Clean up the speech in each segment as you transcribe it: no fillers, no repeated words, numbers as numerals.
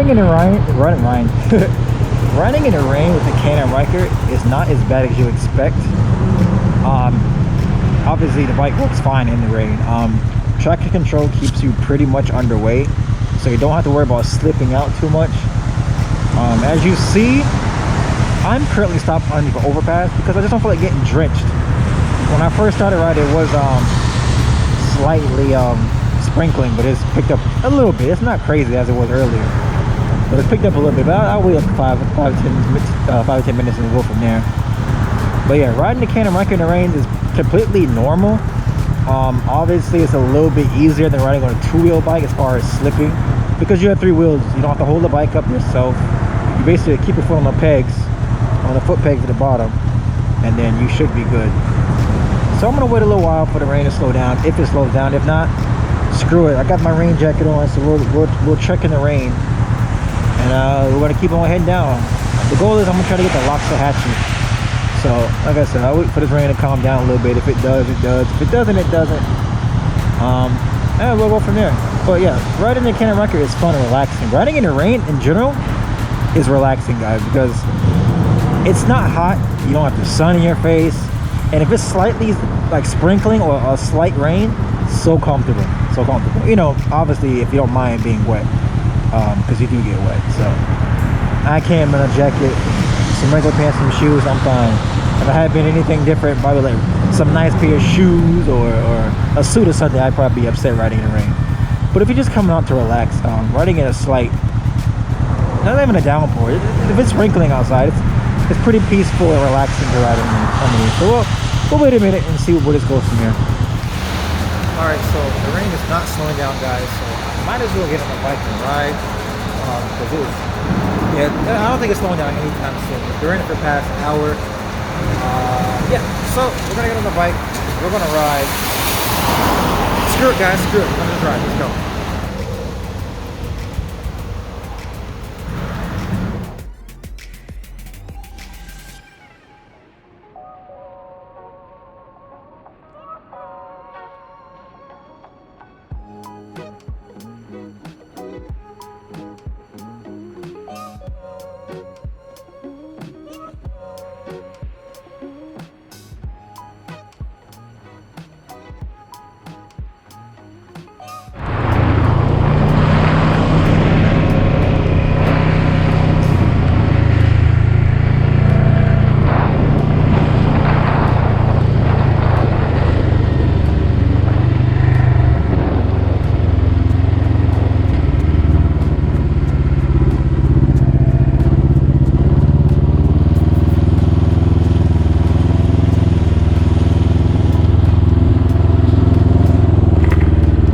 Riding in the rain, riding in the rain with the Can-Am Ryker is not as bad as you expect. Obviously the bike works fine in the rain. Traction control keeps you pretty much underway, so you don't have to worry about slipping out too much. As you see, I'm currently stopped on the overpass because I just don't feel like getting drenched. When I first started riding, it was slightly sprinkling, but it's picked up a little bit. It's not crazy as it was earlier, but it's picked up a little bit. But I'll wait like 5-10 minutes and we'll go from there. But yeah, riding the Can-Am Ryker in the rain is completely normal. Obviously it's a little bit easier than riding on a two-wheel bike as far as slipping, because you have three wheels. You don't have to hold the bike up yourself. You basically keep your foot on the pegs, on the foot pegs at the bottom, and then you should be good. So I'm gonna wait a little while for the rain to slow down, if it slows down. If not, screw it. I got my rain jacket on, so we'll check in the rain, and we're gonna keep on heading down. The goal is I'm gonna try to get the Loxahatchee. So like I said, I'll wait for this rain to calm down a little bit. If it does, it does. If it doesn't, it doesn't. And we'll go from there. But yeah, riding the Can-Am Ryker is fun and relaxing. Riding in the rain in general is relaxing, guys, because it's not hot. You don't have the sun in your face, and if it's slightly like sprinkling or a slight rain, so comfortable, so comfortable. You know, obviously if you don't mind being wet, because you do get wet. So I came in a jacket, some regular pants, some shoes, I'm fine. If I had been anything different, probably like some nice pair of shoes or a suit or something, I'd probably be upset riding in the rain. But if you're just coming out to relax, riding in a slight, not even a downpour, if it's sprinkling outside, it's pretty peaceful and relaxing to ride underneath. So we'll wait a minute and see where this goes from here. Alright, so the rain is not slowing down, guys, so I might as well get on the bike and ride, because I don't think it's slowing down anytime soon. We're in it for the past hour. Yeah, so we're gonna get on the bike, we're gonna ride. Screw it, guys, screw it, we're gonna just ride. Let's go.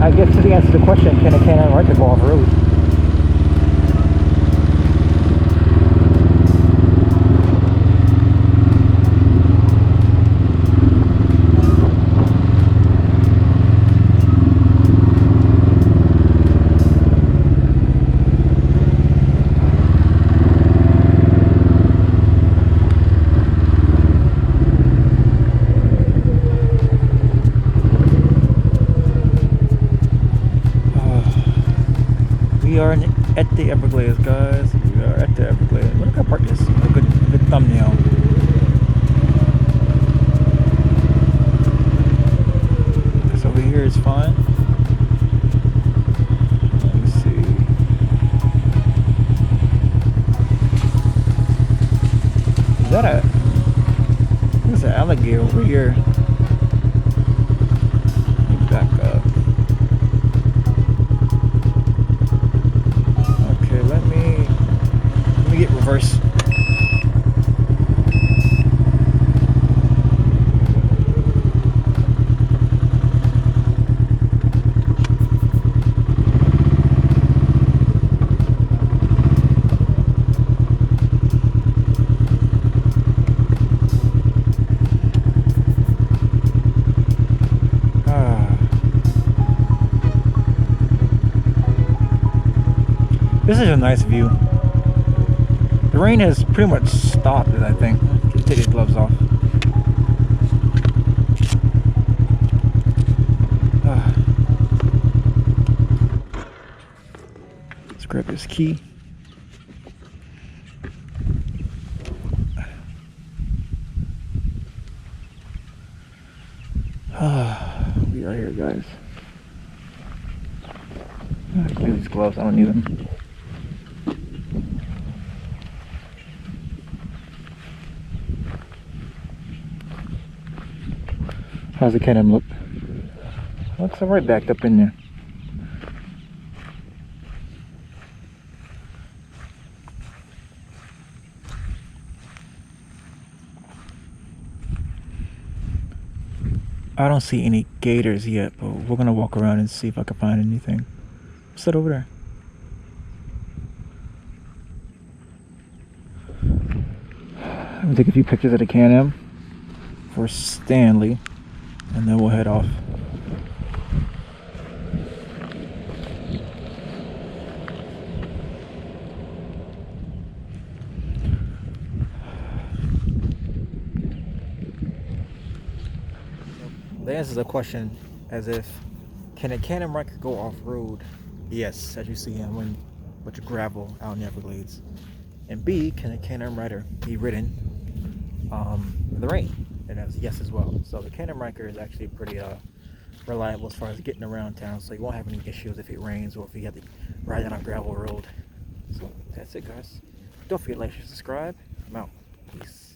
I guess to answer the question, can a Can-Am Ryker go off road? We are at the Everglades, guys. We are at the Everglades. What if I park this? A good thumbnail. This over here is fine. Let me see. Is that a? There's an alligator over here. Let me back up. Let me get reverse. This is a nice view. The rain has pretty much stopped it, I think. Let's take his gloves off. Let's grab this key. We are here, guys. Give me these gloves, I don't need them. How's the Can-Am look? Looks alright backed up in there. I don't see any gators yet, but we're gonna walk around and see if I can find anything. Sit over there. I'm gonna take a few pictures of the Can-Am for Stanley, and then we'll head off. The answer is a question as if, can a Can-Am Ryker go off-road? Yes, as you see him when with gravel out in the Everglades. And B, can a Can-Am Ryker be ridden in the rain? And that's yes as well. So the Can-Am Ryker is actually pretty reliable as far as getting around town, so you won't have any issues if it rains or if you have to ride on a gravel road. So that's it, guys. Don't forget to like, share, subscribe. I'm out. Peace.